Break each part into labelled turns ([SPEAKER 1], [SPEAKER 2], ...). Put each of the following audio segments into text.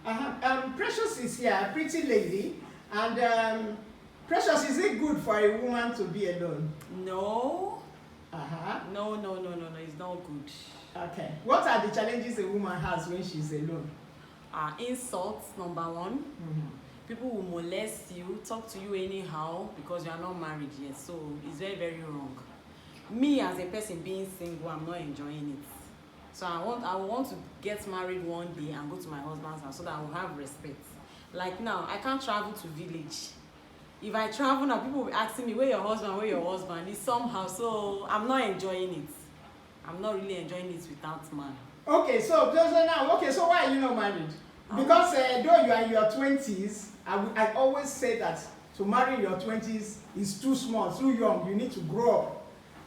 [SPEAKER 1] Precious is here, a pretty lady. And Precious, is it good for a woman to be alone?
[SPEAKER 2] No.
[SPEAKER 1] No,
[SPEAKER 2] It's not good.
[SPEAKER 1] Okay. What are the challenges a woman has when she's alone?
[SPEAKER 2] Insults, number one. People will molest you, talk to you anyhow because you are not married yet. So it's very, very wrong. Me as a person being single, I'm not enjoying it. So I want to get married one day and go to my husband's house so that I will have respect. Like now, I can't travel to village. If I travel now, people will be asking me, where your husband, where your husband? It's somehow, so I'm not enjoying it. I'm not really enjoying it without man.
[SPEAKER 1] Okay, so why are you not married? Because though you are in your 20s, I always say that to marry in your 20s is too small, too young. You need to grow up.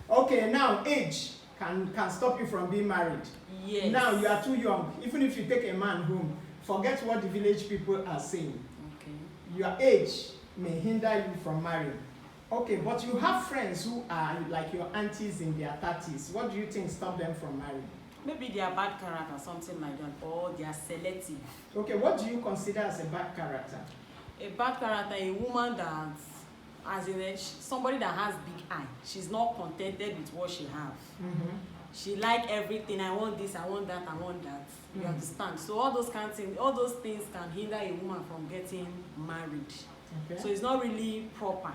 [SPEAKER 1] Okay, now age can stop you from being married.
[SPEAKER 2] Yes.
[SPEAKER 1] Now you are too young. Even if you take a man home, forget what the village people are saying.
[SPEAKER 2] Okay.
[SPEAKER 1] Your age may hinder you from marrying. Okay, but you have friends who are like your aunties in their 30s. What do you think stop them from marrying?
[SPEAKER 2] Maybe they are bad character, something like that, or they are selective.
[SPEAKER 1] Okay, what do you consider as a bad character?
[SPEAKER 2] A bad character, a woman that, as in somebody that has big eye. She's not contented with what she has. She like everything. I want this, I want that, I want that. You understand? So all those kind of things, all those things can hinder a woman from getting married.
[SPEAKER 1] Okay.
[SPEAKER 2] So it's not really proper.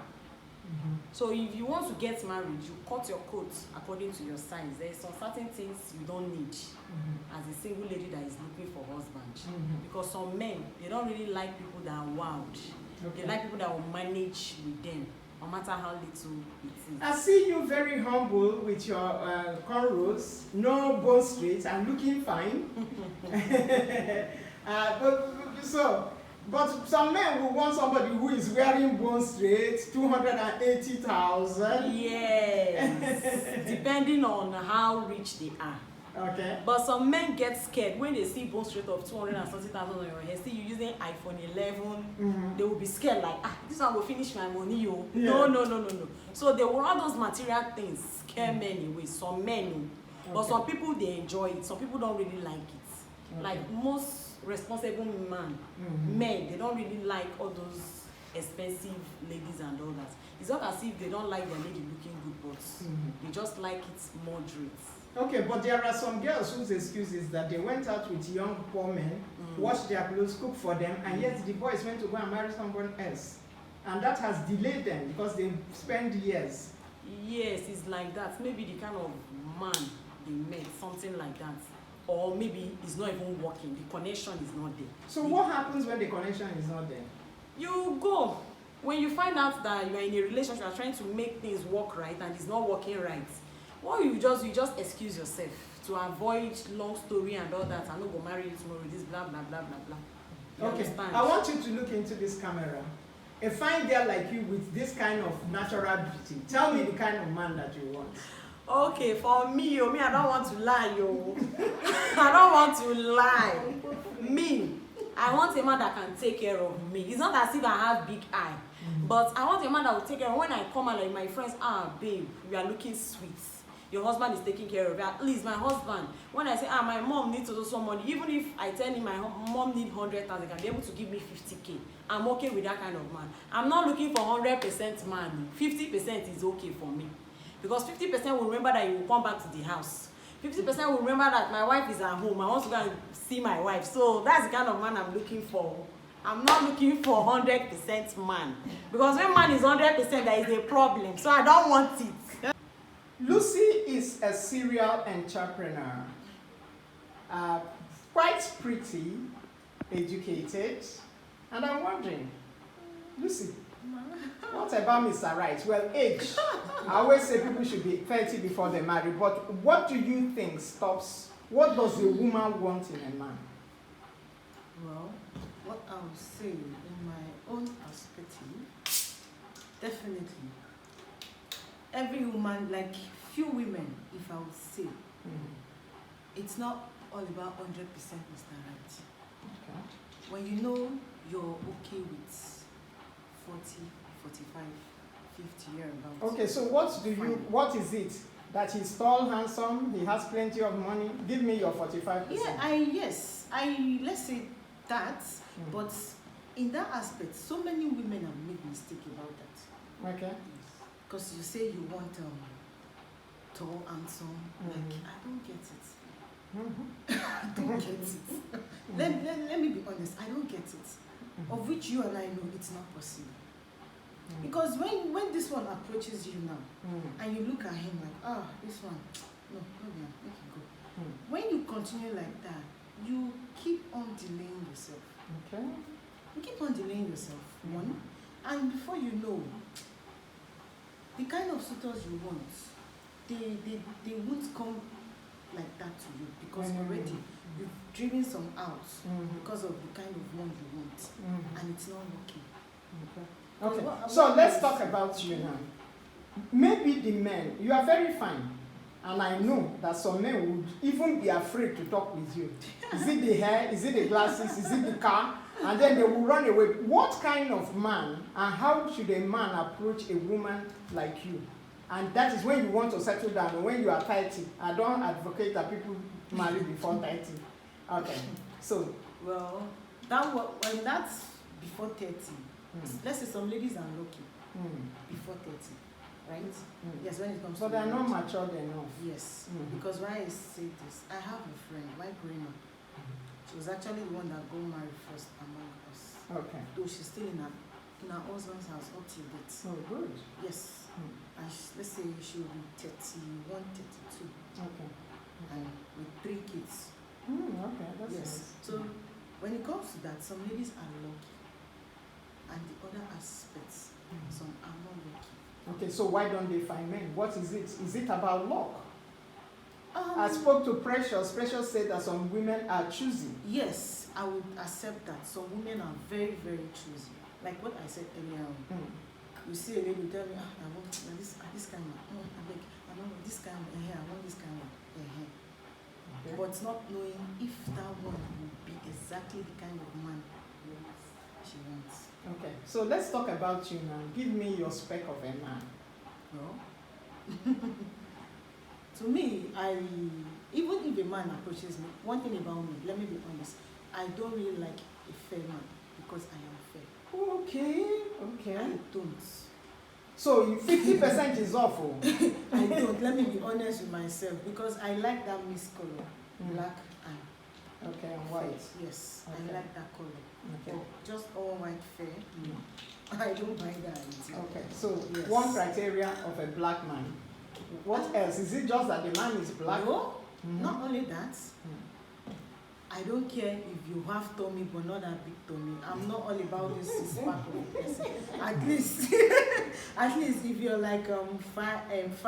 [SPEAKER 2] So if you want to get married, you cut your coat according to your size. There's some certain things you don't need as a single lady that is looking for husband. Because some men, they don't really like people that are wild. Okay. They like people that will manage with them, no matter how little it is.
[SPEAKER 1] I see you very humble with your cornrows, no bone straight, and looking fine. But some men will want somebody who is wearing bone straight, 280,000.
[SPEAKER 2] Yes, depending on how rich they are.
[SPEAKER 1] Okay.
[SPEAKER 2] But some men get scared when they see bone straight of 230,000 on your head. See you using iPhone 11, they will be scared like, this one will finish my money, yo. Yeah. No. So they will all those material things scare men away. Some men, but some people they enjoy it. Some people don't really like it. Okay. Like most responsible men, they don't really like all those expensive ladies and all that. It's not as if they don't like their lady looking good, but they just like it moderate.
[SPEAKER 1] Okay, but there are some girls whose excuse is that they went out with young poor men, washed their clothes, cooked for them, and yet the boys went to go and marry someone else. And that has delayed them because they spend years.
[SPEAKER 2] Yes, it's like that. Maybe the kind of man they met, something like that. Or maybe it's not even working. The connection is not there.
[SPEAKER 1] So what happens when the connection is not there?
[SPEAKER 2] You go. When you find out that you are in a relationship, you are trying to make things work right and it's not working right, what you just excuse yourself to avoid long story and all that. I'm not going to marry you tomorrow, this blah, blah, blah, blah, blah.
[SPEAKER 1] Okay, understand? I want you to look into this camera. A fine girl like you with this kind of natural beauty, tell me the kind of man that you want.
[SPEAKER 2] Okay, for me, I don't want to lie, yo. I don't want to lie. Me, I want a man that can take care of me. It's not as if I have big eye, but I want a man that will take care of me. When I come out, like my friends, babe, you are looking sweet. Your husband is taking care of you. At least my husband, when I say, my mom needs to do some money, even if I tell him my mom needs 100,000, can be able to give me 50K. I'm okay with that kind of man. I'm not looking for 100% man. 50% is okay for me. Because 50% will remember that you will come back to the house. 50% will remember that my wife is at home. I want to go and see my wife. So that's the kind of man I'm looking for. I'm not looking for 100% man. Because when man is 100%, there is a problem. So I don't want it.
[SPEAKER 1] Lucy is a serial entrepreneur. Quite pretty, educated. And I'm wondering, Lucy, what about Mr. Right? Well, age. I always say people should be 30 before they marry, but what do you think stops? What does a woman want in a man?
[SPEAKER 3] Well, what I would say in my own perspective, definitely, every woman, like few women, if I would say, it's not all about 100% Mr. Right.
[SPEAKER 1] Okay.
[SPEAKER 3] When you know you're okay with 40, 45, 50 years about.
[SPEAKER 1] Okay, so what is it? That he's tall, handsome, he has plenty of money? Give me your 45%.
[SPEAKER 3] Yeah, let's say that, but in that aspect, so many women have made mistake about that.
[SPEAKER 1] Okay.
[SPEAKER 3] Because you say you want tall, handsome, like I don't get it. I don't get it. Let me be honest, I don't get it. Of which you and I know it's not possible. Because when this one approaches you now, and you look at him like, this one, no, make it go. When you continue like that, you keep on delaying yourself.
[SPEAKER 1] Okay.
[SPEAKER 3] You keep on delaying yourself, one, and before you know, the kind of suitors you want, they won't come like that to you because already you've driven some out because of the kind of one you want, and it's not working.
[SPEAKER 1] Okay. So let's talk about you now. Maybe the men, you are very fine, and I know that some men would even be afraid to talk with you. Is it the hair? Is it the glasses? Is it the car? And then they will run away. What kind of man and how should a man approach a woman like you? And that is when you want to settle down, when you are 30. I don't advocate that people marry before 30. Okay. So.
[SPEAKER 3] Well, when that's before 30, let's say some ladies are lucky before 30, right? Yes, when it comes
[SPEAKER 1] to. But they are not matured enough.
[SPEAKER 3] Yes. Because why I say this, I have a friend, my grandma. She was actually the one that got married first among us.
[SPEAKER 1] Okay.
[SPEAKER 3] Though she's still in her husband's house up till date.
[SPEAKER 1] Oh, good.
[SPEAKER 3] Yes. And let's say she will be 31, 32.
[SPEAKER 1] Okay.
[SPEAKER 3] And with 3 kids.
[SPEAKER 1] Okay, that's nice.
[SPEAKER 3] So when it comes to that, some ladies are lucky. And the other aspects, some are not lucky.
[SPEAKER 1] Okay, so why don't they find men? What is it? Is it about luck? I spoke to Precious. Precious said that some women are choosy.
[SPEAKER 3] Yes, I would accept that. Some women are very, very choosy. Like what I said earlier on. You see a lady tell me, I want this kind of, I don't want this kind of hair, I want this kind of hair. Okay. But not knowing if that one will be exactly the kind of man she wants.
[SPEAKER 1] Okay, so let's talk about you now. Give me your spec of a man.
[SPEAKER 3] No. To me, even if a man approaches me, one thing about me, let me be honest, I don't really like a fair man because I am fair.
[SPEAKER 1] Okay.
[SPEAKER 3] I don't.
[SPEAKER 1] So 50% is awful.
[SPEAKER 3] I don't. Let me be honest with myself because I like that mixed color, black and
[SPEAKER 1] and white.
[SPEAKER 3] Yes,
[SPEAKER 1] okay.
[SPEAKER 3] I like that color.
[SPEAKER 1] Okay.
[SPEAKER 3] Just all white fair. I don't mind that.
[SPEAKER 1] Okay. So one criteria of a black man. What else? Is it just that the man is black?
[SPEAKER 3] No, not only that. I don't care if you have tummy but not that big tummy. I'm not all about this six pack of a person. At least if you're like 5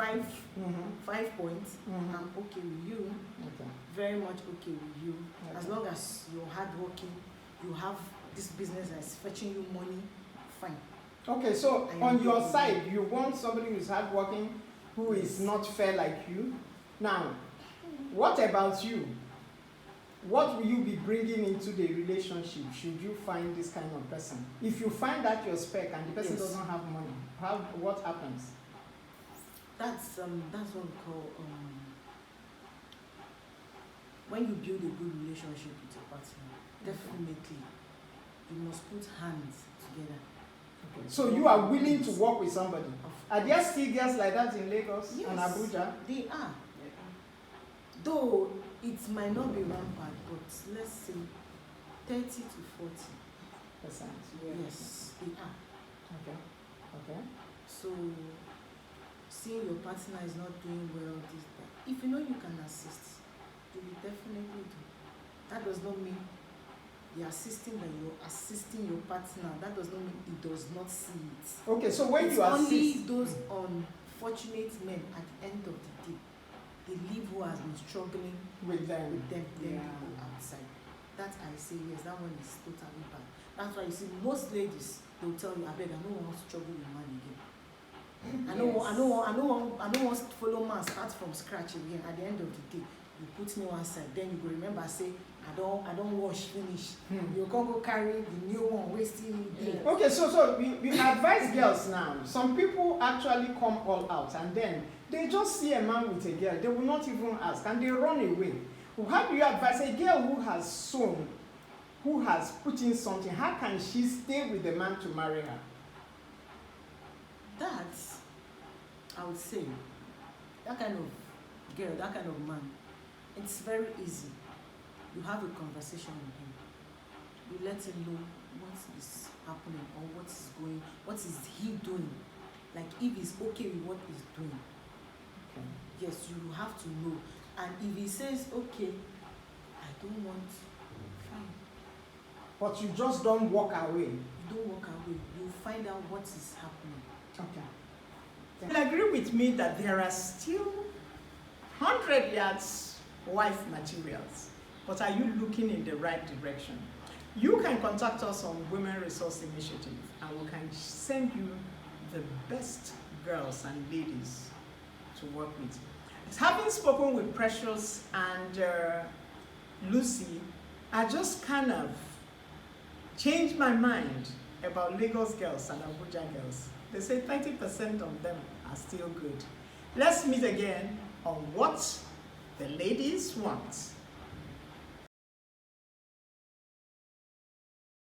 [SPEAKER 3] points, I'm okay with you.
[SPEAKER 1] Okay.
[SPEAKER 3] Very much okay with you. Okay. As long as you're hardworking, you have this business that's fetching you money, fine.
[SPEAKER 1] Okay, so on your side, you want somebody who's hardworking, who is not fair like you. Now, what about you? What will you be bringing into the relationship should you find this kind of person? If you find that your spec and the person doesn't have money, what happens?
[SPEAKER 3] That's what we call when you build a good relationship with your partner, definitely you must put hands together.
[SPEAKER 1] Okay. So you are willing to work with somebody? Are there still girls like that in Lagos and Abuja?
[SPEAKER 3] They are. Though it might not be rampant, but let's say 30 to 40%. Yes, they are.
[SPEAKER 1] Okay.
[SPEAKER 3] So seeing your partner is not doing well, if you know you can assist, you will definitely do. That does not mean you're assisting your partner. That does not mean he does not see it.
[SPEAKER 1] Okay, so when
[SPEAKER 3] it's
[SPEAKER 1] you assist,
[SPEAKER 3] only those unfortunate men at the end of the day, they live who has been struggling
[SPEAKER 1] with them
[SPEAKER 3] people outside. That I say yes, that one is totally bad. That's why you see most ladies, they'll tell you, I beg, I don't want to struggle with man again. I don't want to follow man start from scratch again. At the end of the day, you put me one side, then you go remember say, I don't wash finish. You can't go carry the new one wasting day.
[SPEAKER 1] Okay, so we advise girls now. Some people actually come all out and then they just see a man with a girl, they will not even ask and they run away. How do you advise a girl who has sown who has put in something, how can she stay with the man to marry her?
[SPEAKER 3] That, I would say, that kind of girl, that kind of man, it's very easy. You have a conversation with him. You let him know what is happening or what is he doing. Like if he's okay with what he's doing.
[SPEAKER 1] Okay.
[SPEAKER 3] Yes, you have to know. And if he says, okay, I don't want, fine.
[SPEAKER 1] But you just don't walk away.
[SPEAKER 3] You don't walk away. You find out what is happening.
[SPEAKER 1] Okay. You'll agree with me that there are still 100 yards wife materials, but are you looking in the right direction? You can contact us on Women Resource Initiative and we can send you the best girls and ladies to work with. Having spoken with Precious and Lucy, I just kind of changed my mind about Lagos girls and Abuja girls. They say 20% of them are still good. Let's meet again on what the ladies want.